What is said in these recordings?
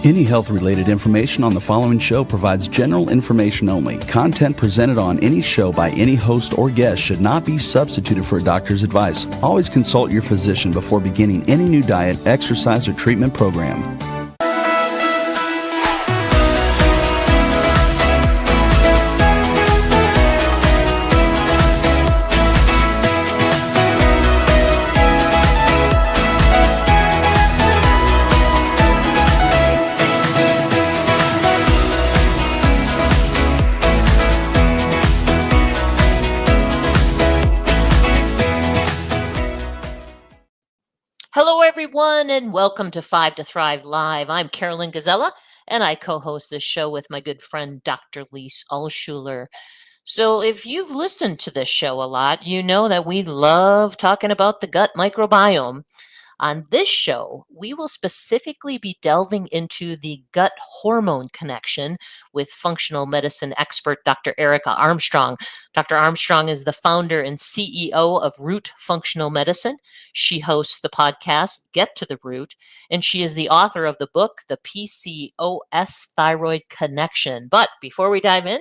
Any health-related information on the following show provides general information only. Content presented on any show by any host or guest should not be substituted for a doctor's advice. Always consult your physician before beginning any new diet, exercise, or treatment program. Hello, everyone, and welcome to 5 to Thrive Live. I'm Karolyn Gazella, and I co-host this show with my good friend, Dr. Lise Alschuler. So if you've listened to this show a lot, you know that we love talking about the gut microbiome. On this show, we will specifically be delving into the gut hormone connection with functional medicine expert Dr. Erica Armstrong. Dr. Armstrong is the founder and CEO of Root Functional Medicine. She hosts the podcast Get to the Root, and she is the author of the book, The PCOS Thyroid Connection. But before we dive in,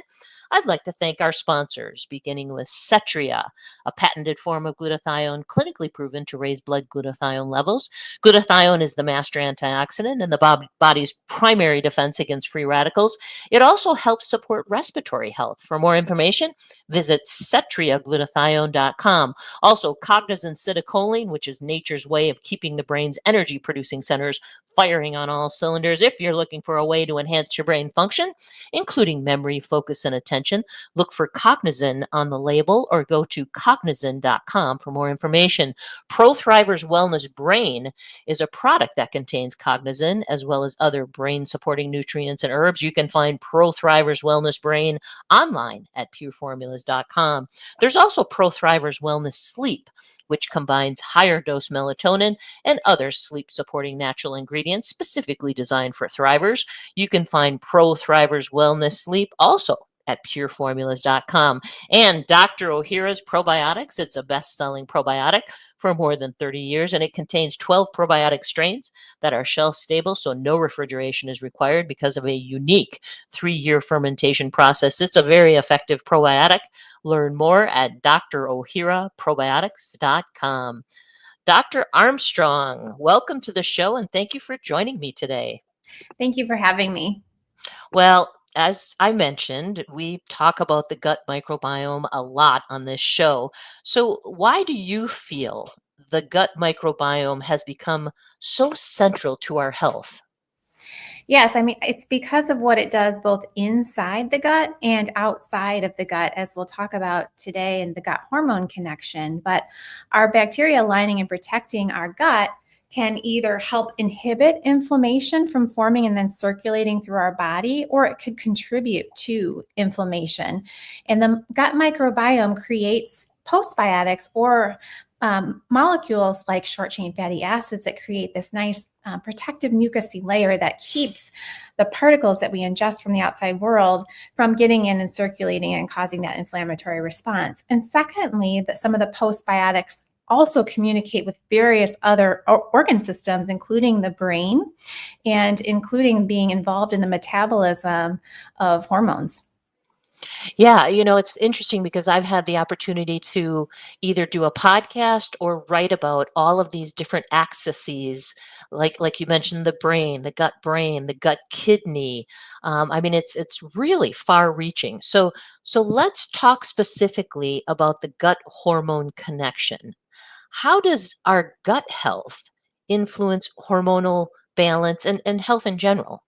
I'd like to thank our sponsors, beginning with Cetria, a patented form of glutathione clinically proven to raise blood glutathione levels. Glutathione is the master antioxidant and the body's primary defense against free radicals. It also helps support respiratory health. For more information, visit cetriaglutathione.com. Also, cognizant acetylcholine, which is nature's way of keeping the brain's energy-producing centers firing on all cylinders. If you're looking for a way to enhance your brain function, including memory, focus, and attention, look for Cognizin on the label or go to cognizin.com for more information. ProThrivers Wellness Brain is a product that contains Cognizin as well as other brain-supporting nutrients and herbs. You can find ProThrivers Wellness Brain online at pureformulas.com. There's also ProThrivers Wellness Sleep, which combines higher dose melatonin and other sleep-supporting natural ingredients specifically designed for thrivers. You can find ProThrivers Wellness Sleep also at pureformulas.com. And Dr. Ohhira's Probiotics, it's a best-selling probiotic for more than 30 years, and it contains 12 probiotic strains that are shelf-stable, so no refrigeration is required because of a unique 3-year fermentation process. It's a very effective probiotic. Learn more at drohhiraprobiotics.com. Dr. Armstrong, welcome to the show, and thank you for joining me today. Thank you for having me. Well, as I mentioned, we talk about the gut microbiome a lot on this show. So why do you feel the gut microbiome has become so central to our health? Yes, I mean, it's because of what it does both inside the gut and outside of the gut, as we'll talk about today in the gut hormone connection. But our bacteria lining and protecting our gut can either help inhibit inflammation from forming and then circulating through our body, or it could contribute to inflammation. And the gut microbiome creates postbiotics or molecules like short-chain fatty acids that create this nice protective mucousy layer that keeps the particles that we ingest from the outside world from getting in and circulating and causing that inflammatory response. And secondly, some of the postbiotics also communicate with various other organ systems, including the brain and including being involved in the metabolism of hormones. Yeah, it's interesting because I've had the opportunity to either do a podcast or write about all of these different axes, like you mentioned, the brain, the gut kidney. I mean, it's really far-reaching. So let's talk specifically about the gut hormone connection. How does our gut health influence hormonal balance and health in general?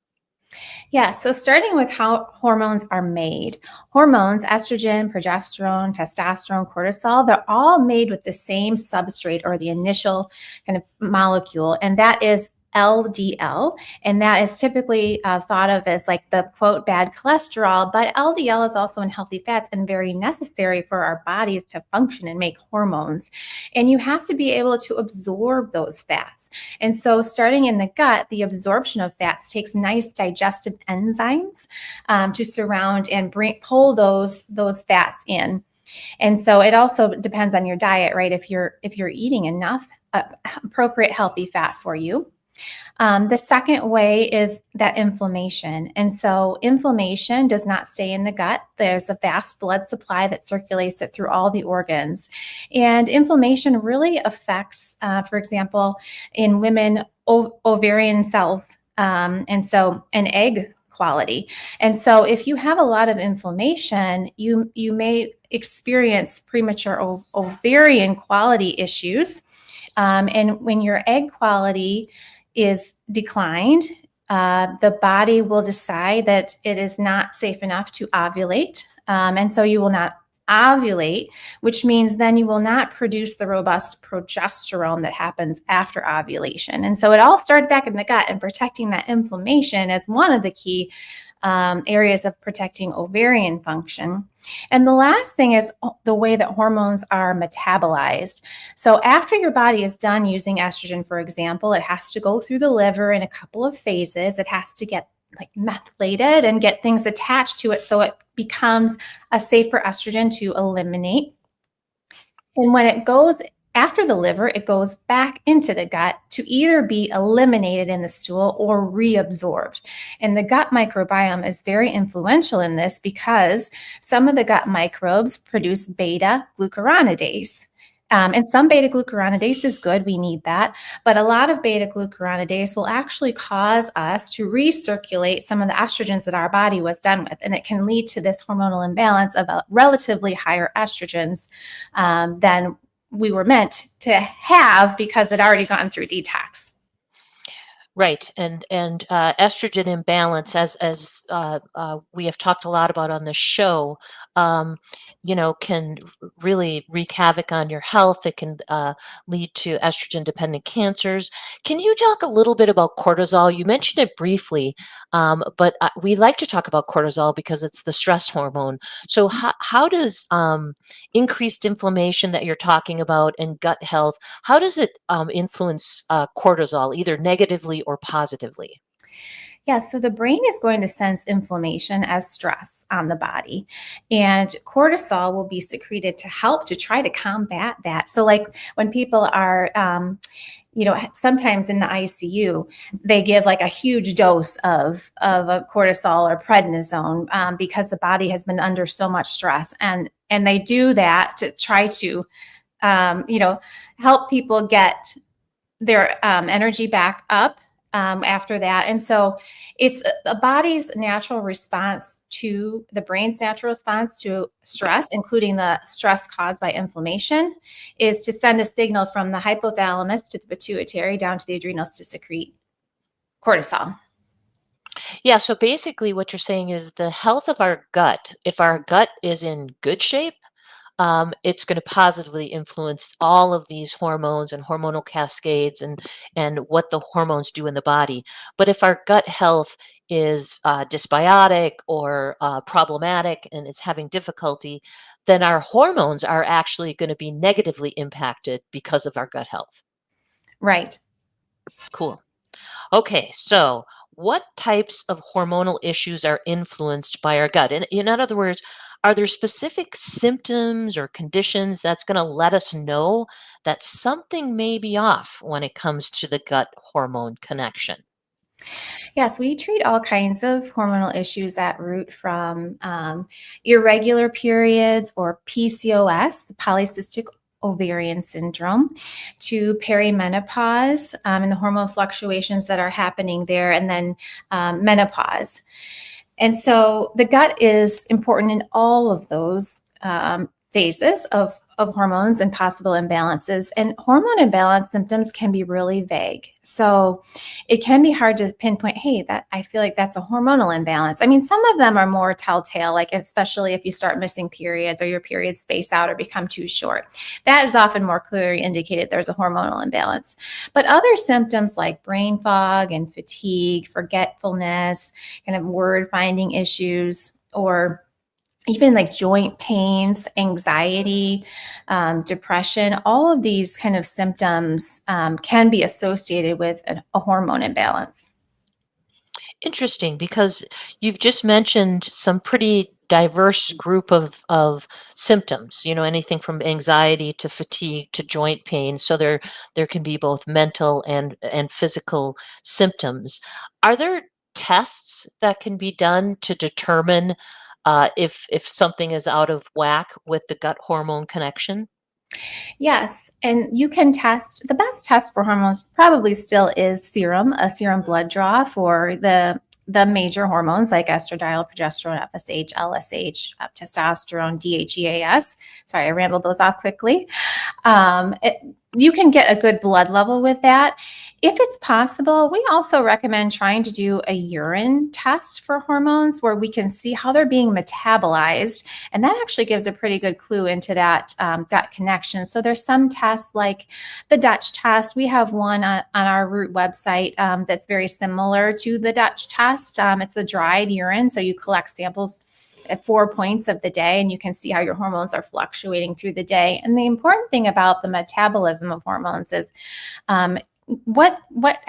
Yeah, so starting with how hormones are made. Hormones, estrogen, progesterone, testosterone, cortisol, they're all made with the same substrate or the initial kind of molecule, and that is LDL, and that is typically thought of as like the quote bad cholesterol, but LDL is also in healthy fats and very necessary for our bodies to function and make hormones. And you have to be able to absorb those fats. And so starting in the gut, the absorption of fats takes nice digestive enzymes to surround and pull those fats in. And so it also depends on your diet, right? If you're eating enough appropriate healthy fat for you. The second way is that inflammation. And so inflammation does not stay in the gut. There's a vast blood supply that circulates it through all the organs. And inflammation really affects, for example, in women, ovarian cells, and egg quality. And so if you have a lot of inflammation, you may experience premature ovarian quality issues. And when your egg quality is declined, the body will decide that it is not safe enough to ovulate. And so you will not ovulate, which means then you will not produce the robust progesterone that happens after ovulation. And so it all starts back in the gut, and protecting that inflammation is one of the key areas of protecting ovarian function. And the last thing is the way that hormones are metabolized. So after your body is done using estrogen, for example, it has to go through the liver in a couple of phases. It has to get methylated and get things attached to it so it becomes a safer estrogen to eliminate. And when it goes after the liver, it goes back into the gut to either be eliminated in the stool or reabsorbed. And the gut microbiome is very influential in this because some of the gut microbes produce beta glucuronidase. And some beta glucuronidase is good. We need that. But a lot of beta glucuronidase will actually cause us to recirculate some of the estrogens that our body was done with. And it can lead to this hormonal imbalance of relatively higher estrogens than we were meant to have because it already gone through detox. Right, and estrogen imbalance, as we have talked a lot about on the show, can really wreak havoc on your health. It can lead to estrogen-dependent cancers. Can you talk a little bit about cortisol? You mentioned it briefly, but we like to talk about cortisol because it's the stress hormone. So how does increased inflammation that you're talking about and gut health, how does it influence cortisol, either negatively or positively? Yeah, so the brain is going to sense inflammation as stress on the body, and cortisol will be secreted to help to try to combat that. So, like when people are, sometimes in the ICU, they give like a huge dose of a cortisol or prednisone because the body has been under so much stress, and they do that to try to, help people get their energy back up after that. And so it's the body's natural response to the brain's natural response to stress, including the stress caused by inflammation, is to send a signal from the hypothalamus to the pituitary down to the adrenals to secrete cortisol. Yeah, so basically what you're saying is the health of our gut, if our gut is in good shape, it's going to positively influence all of these hormones and hormonal cascades and what the hormones do in the body. But if our gut health is dysbiotic or problematic and is having difficulty, then our hormones are actually going to be negatively impacted because of our gut health. Right. Cool. Okay, so what types of hormonal issues are influenced by our gut? In other words, are there specific symptoms or conditions that's going to let us know that something may be off when it comes to the gut hormone connection? Yes, we treat all kinds of hormonal issues at root, from irregular periods or PCOS, the polycystic ovarian syndrome, to perimenopause and the hormone fluctuations that are happening there, and then menopause. And so the gut is important in all of those phases of hormones and possible imbalances. And hormone imbalance symptoms can be really vague. So it can be hard to pinpoint, hey, that I feel like that's a hormonal imbalance. I mean, some of them are more telltale, like especially if you start missing periods or your periods space out or become too short. That is often more clearly indicated there's a hormonal imbalance. But other symptoms like brain fog and fatigue, forgetfulness, kind of word finding issues, or even like joint pains, anxiety, depression, all of these kind of symptoms can be associated with a hormone imbalance. Interesting, because you've just mentioned some pretty diverse group of symptoms, anything from anxiety to fatigue to joint pain. So there can be both mental and physical symptoms. Are there tests that can be done to determine if something is out of whack with the gut hormone connection? Yes, and you can test. The best test for hormones probably still is a serum blood draw for the major hormones like estradiol, progesterone, FSH, LSH, testosterone, DHEAS. Sorry, I rambled those off quickly. You can get a good blood level with that. If it's possible, we also recommend trying to do a urine test for hormones where we can see how they're being metabolized. And that actually gives a pretty good clue into that connection. So there's some tests like the Dutch test. We have one on our Root website that's very similar to the Dutch test. It's a dried urine. So you collect samples at 4 points of the day, and you can see how your hormones are fluctuating through the day. And the important thing about the metabolism of hormones is what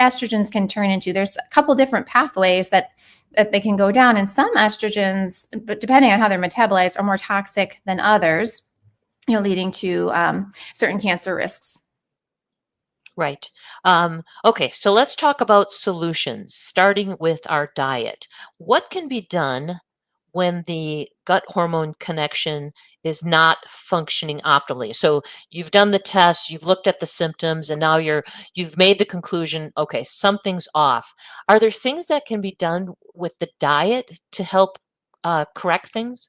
estrogens can turn into. There's a couple different pathways that they can go down, and some estrogens, but depending on how they're metabolized, are more toxic than others, leading to certain cancer risks. Right. Okay, so let's talk about solutions, starting with our diet. What can be done when the gut hormone connection is not functioning optimally? So you've done the tests, you've looked at the symptoms, and now you've made the conclusion, okay, something's off. Are there things that can be done with the diet to help correct things?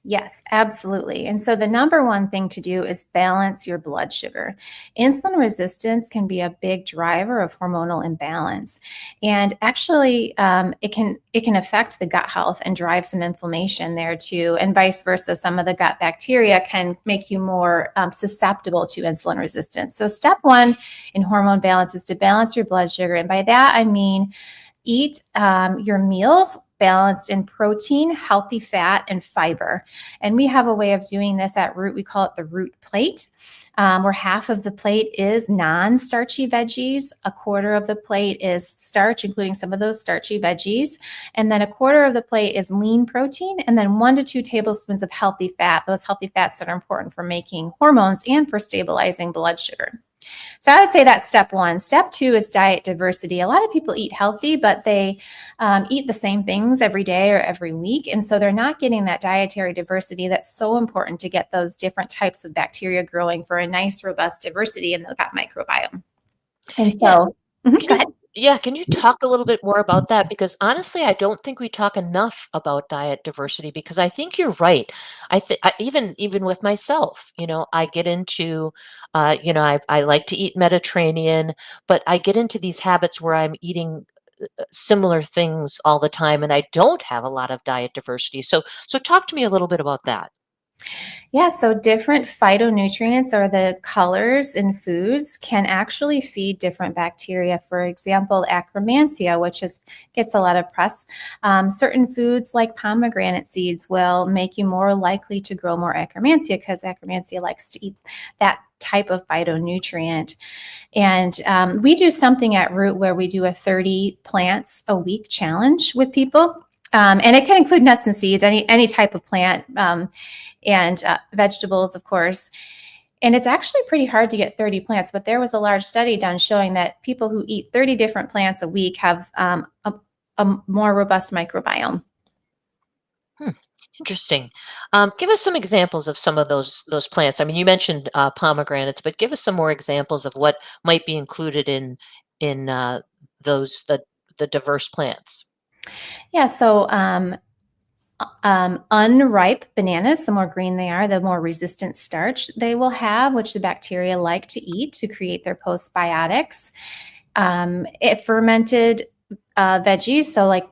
Yes, absolutely. And so the number one thing to do is balance your blood sugar. Insulin resistance can be a big driver of hormonal imbalance, and actually, it can affect the gut health and drive some inflammation there too, and vice versa. Some of the gut bacteria can make you more susceptible to insulin resistance. So step one in hormone balance is to balance your blood sugar, and by that I mean eat your meals balanced in protein, healthy fat, and fiber. And we have a way of doing this at Root. We call it the Root plate, where half of the plate is non-starchy veggies, a quarter of the plate is starch, including some of those starchy veggies, and then a quarter of the plate is lean protein, and then 1 to 2 tablespoons of healthy fat, those healthy fats that are important for making hormones and for stabilizing blood sugar. So I would say that's step one. Step two is diet diversity. A lot of people eat healthy, but they eat the same things every day or every week. And so they're not getting that dietary diversity that's so important to get those different types of bacteria growing for a nice, robust diversity in the gut microbiome. And so, go ahead. Can you talk a little bit more about that? Because honestly, I don't think we talk enough about diet diversity, because I think you're right. I think even with myself, I get into, I like to eat Mediterranean, but I get into these habits where I'm eating similar things all the time, and I don't have a lot of diet diversity. So talk to me a little bit about that. Yeah, so different phytonutrients, or the colors in foods, can actually feed different bacteria. For example, Akkermansia, which gets a lot of press. Certain foods like pomegranate seeds will make you more likely to grow more Akkermansia, because Akkermansia likes to eat that type of phytonutrient. And we do something at Root where we do a 30 plants a week challenge with people. And it can include nuts and seeds, any type of plant, and vegetables, of course. And it's actually pretty hard to get 30 plants, but there was a large study done showing that people who eat 30 different plants a week have a more robust microbiome. Interesting. Give us some examples of some of those plants. I mean, you mentioned pomegranates, but give us some more examples of what might be included in those the diverse plants. Yeah, so unripe bananas, the more green they are, the more resistant starch they will have, which the bacteria like to eat to create their postbiotics. Fermented veggies, so like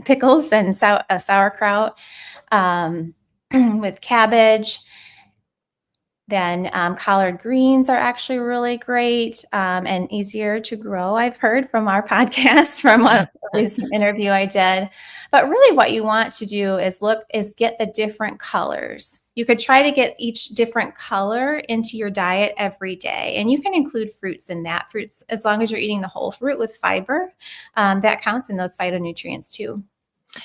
pickles and sauerkraut with cabbage. Then collard greens are actually really great and easier to grow, I've heard from our podcast, from a recent interview I did. But really what you want to do is get the different colors. You could try to get each different color into your diet every day. And you can include fruits in that. Fruits, as long as you're eating the whole fruit with fiber, that counts in those phytonutrients too.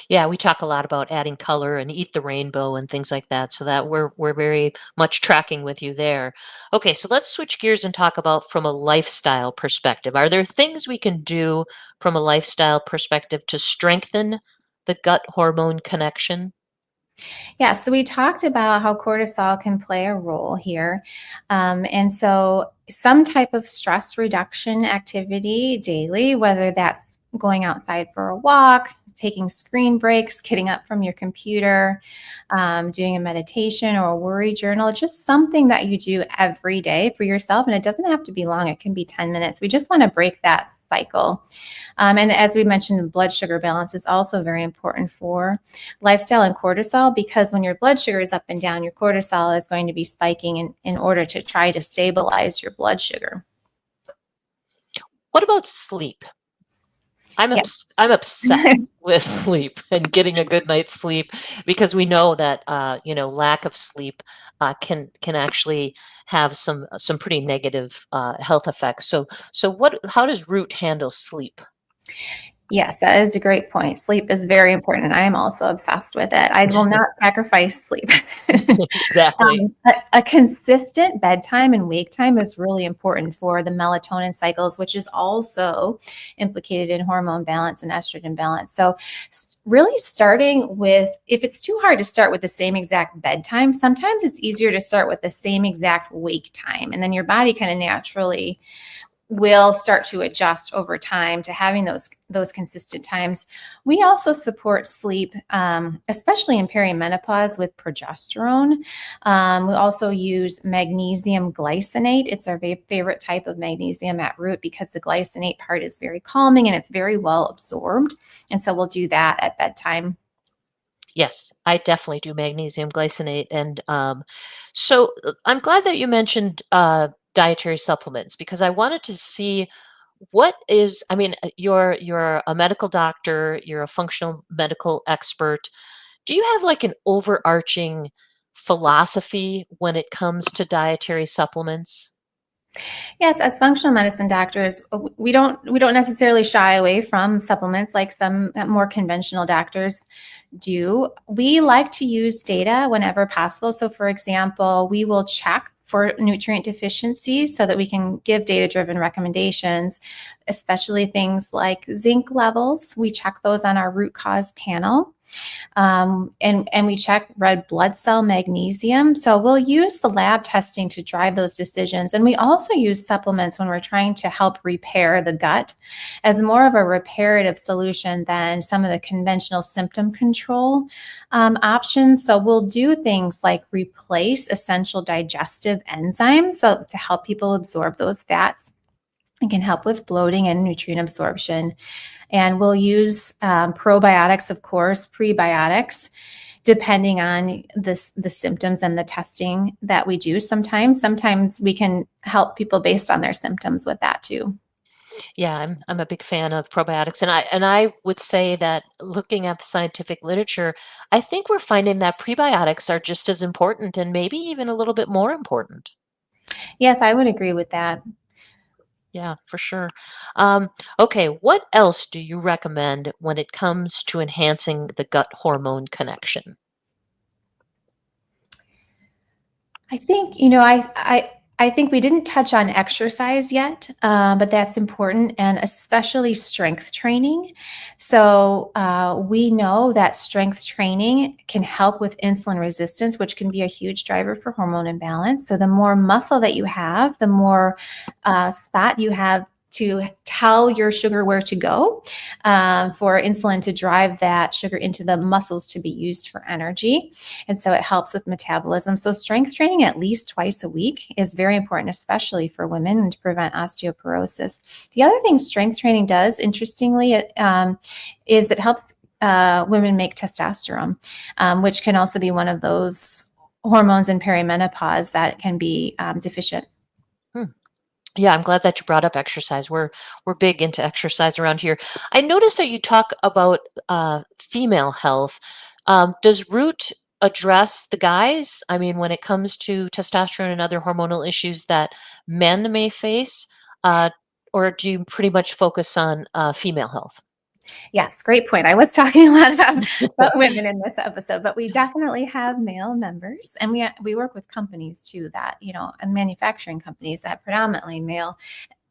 Yeah, we talk a lot about adding color and eat the rainbow and things like that. So that we're very much tracking with you there. Okay, so let's switch gears and talk about from a lifestyle perspective. Are there things we can do from a lifestyle perspective to strengthen the gut hormone connection? Yeah, so we talked about how cortisol can play a role here. And so, some type of stress reduction activity daily, whether that's going outside for a walk, taking screen breaks, getting up from your computer, doing a meditation or a worry journal, just something that you do every day for yourself. And it doesn't have to be long, it can be 10 minutes. We just want to break that cycle. And as we mentioned, blood sugar balance is also very important for lifestyle and cortisol, because when your blood sugar is up and down, your cortisol is going to be spiking in order to try to stabilize your blood sugar. What about sleep? Yeah. I'm obsessed with sleep and getting a good night's sleep because we know that lack of sleep can actually have some pretty negative health effects. So what how does Root handle sleep? Yes, that is a great point. Sleep is very important, and I am also obsessed with it. I will not sacrifice sleep. Exactly. A consistent bedtime and wake time is really important for the melatonin cycles, which is also implicated in hormone balance and estrogen balance. So, really starting with, if it's too hard to start with the same exact bedtime, sometimes it's easier to start with the same exact wake time. And then your body kind of naturally will start to adjust over time to having those consistent times. We also support sleep, especially in perimenopause, with progesterone. We also use magnesium glycinate. It's our favorite type of magnesium at Root because the glycinate part is very calming and it's very well absorbed. And so we'll do that at bedtime. Yes, I definitely do magnesium glycinate. And I'm glad that you mentioned dietary supplements because I wanted to see what is, I mean, you're a medical doctor, you're a functional medical expert. Do you have like an overarching philosophy when it comes to dietary supplements? Yes, as functional medicine doctors, we don't necessarily shy away from supplements like some more conventional doctors do. We like to use data whenever possible. So, for example, we will check for nutrient deficiencies so that we can give data-driven recommendations, especially things like zinc levels. We check those on our root cause panel. And we check red blood cell magnesium. So we'll use the lab testing to drive those decisions. And we also use supplements when we're trying to help repair the gut as more of a reparative solution than some of the conventional symptom control options. So we'll do things like replace essential digestive enzymes so to help people absorb those fats. It can help with bloating and nutrient absorption. And we'll use probiotics, of course, prebiotics, depending on the symptoms and the testing that we do. Sometimes we can help people based on their symptoms with that too. Yeah, I'm a big fan of probiotics, and I would say that looking at the scientific literature, I think we're finding that prebiotics are just as important and maybe even a little bit more important. Yes, I would agree with that. Yeah, for sure. Um, okay, what else do you recommend when it comes to enhancing the gut hormone connection? I think, I think we didn't touch on exercise yet, but that's important, and especially strength training. So we know that strength training can help with insulin resistance, which can be a huge driver for hormone imbalance. So the more muscle that you have, the more spot you have to tell your sugar where to go, for insulin to drive that sugar into the muscles to be used for energy. And so it helps with metabolism. So strength training at least twice a week is very important, especially for women, and to prevent osteoporosis. The other thing strength training does, interestingly, is it helps women make testosterone, which can also be one of those hormones in perimenopause that can be deficient. Hmm. Yeah, I'm glad that you brought up exercise. We're big into exercise around here. I noticed that you talk about female health. Does Root address the guys? I mean, when it comes to testosterone and other hormonal issues that men may face, uh, or do you pretty much focus on female health? Yes, great point. I was talking a lot about women in this episode, but we definitely have male members, and we work with companies too that, and manufacturing companies that predominantly male.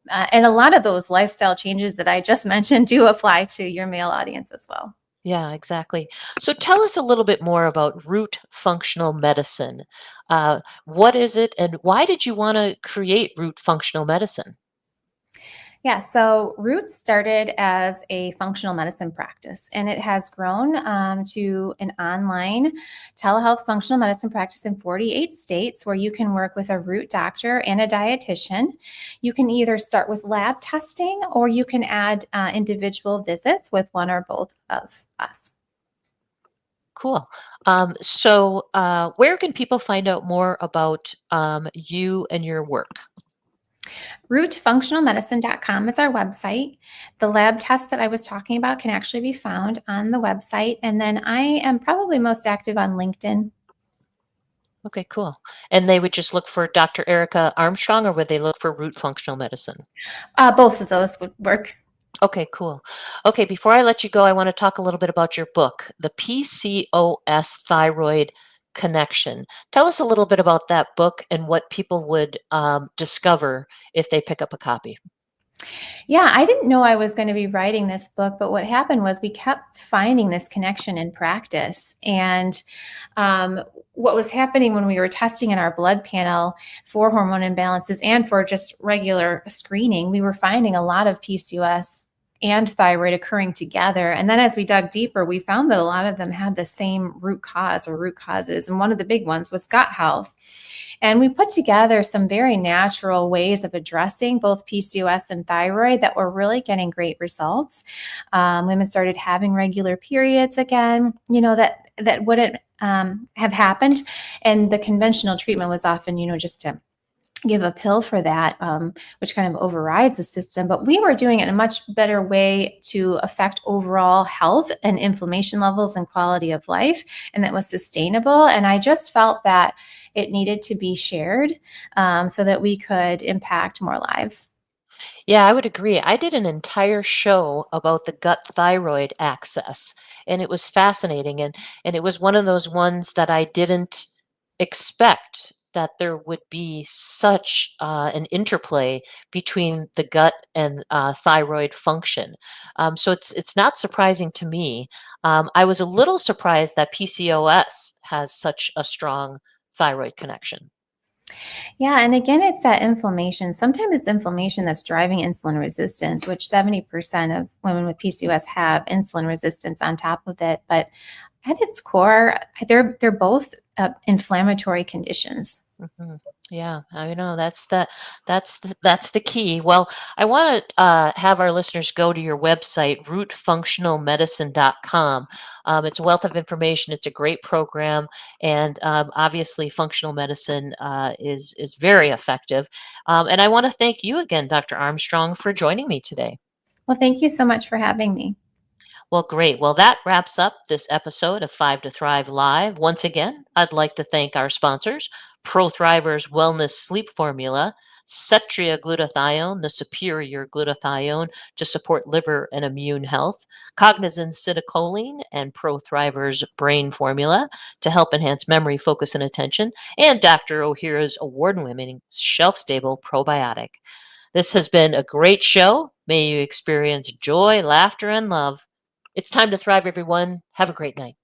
And a lot of those lifestyle changes that I just mentioned do apply to your male audience as well. Yeah, exactly. So tell us a little bit more about root functional medicine. What is it, and why did you want to create root functional medicine? Yeah, so Roots started as a functional medicine practice, and it has grown to an online telehealth functional medicine practice in 48 states where you can work with a root doctor and a dietitian. You can either start with lab testing or you can add individual visits with one or both of us. Cool. So where can people find out more about you and your work? Rootfunctionalmedicine.com is our website. The lab test that I was talking about can actually be found on the website. And then I am probably most active on LinkedIn. Okay, cool. And they would just look for Dr. Erica Armstrong, or would they look for root functional medicine? Both of those would work. Okay, cool. Okay, before I let you go, I want to talk a little bit about your book, The PCOS Thyroid Connection. Tell us a little bit about that book and what people would discover if they pick up a copy. Yeah, I didn't know I was going to be writing this book, but what happened was we kept finding this connection in practice. And what was happening when we were testing in our blood panel for hormone imbalances and for just regular screening, we were finding a lot of PCOS and thyroid occurring together. And then as we dug deeper, we found that a lot of them had the same root cause or root causes. And one of the big ones was gut health. And we put together some very natural ways of addressing both PCOS and thyroid that were really getting great results. Women started having regular periods again, that wouldn't have happened. And the conventional treatment was often, just to give a pill for that, which kind of overrides the system. But we were doing it in a much better way to affect overall health and inflammation levels and quality of life. And that was sustainable. And I just felt that it needed to be shared so that we could impact more lives. Yeah, I would agree. I did an entire show about the gut thyroid axis, and it was fascinating. And it was one of those ones that I didn't expect that there would be such an interplay between the gut and thyroid function. So it's not surprising to me. I was a little surprised that PCOS has such a strong thyroid connection. Yeah, and again, it's that inflammation. Sometimes it's inflammation that's driving insulin resistance, which 70% of women with PCOS have insulin resistance on top of it. But at its core, they're both inflammatory conditions. Mhm. Yeah, I know that's the key. Well, I want to have our listeners go to your website, rootfunctionalmedicine.com. It's a wealth of information. It's a great program, and obviously, functional medicine is very effective. And I want to thank you again, Dr. Armstrong, for joining me today. Well, thank you so much for having me. Well, great. Well, that wraps up this episode of Five to Thrive Live. Once again, I'd like to thank our sponsors, ProThriver's Wellness Sleep Formula, Cetria Glutathione, the superior glutathione to support liver and immune health, Cognizin Citicoline, and ProThriver's Brain Formula to help enhance memory, focus, and attention, and Dr. O'Hara's award-winning shelf-stable probiotic. This has been a great show. May you experience joy, laughter, and love. It's time to thrive, everyone. Have a great night.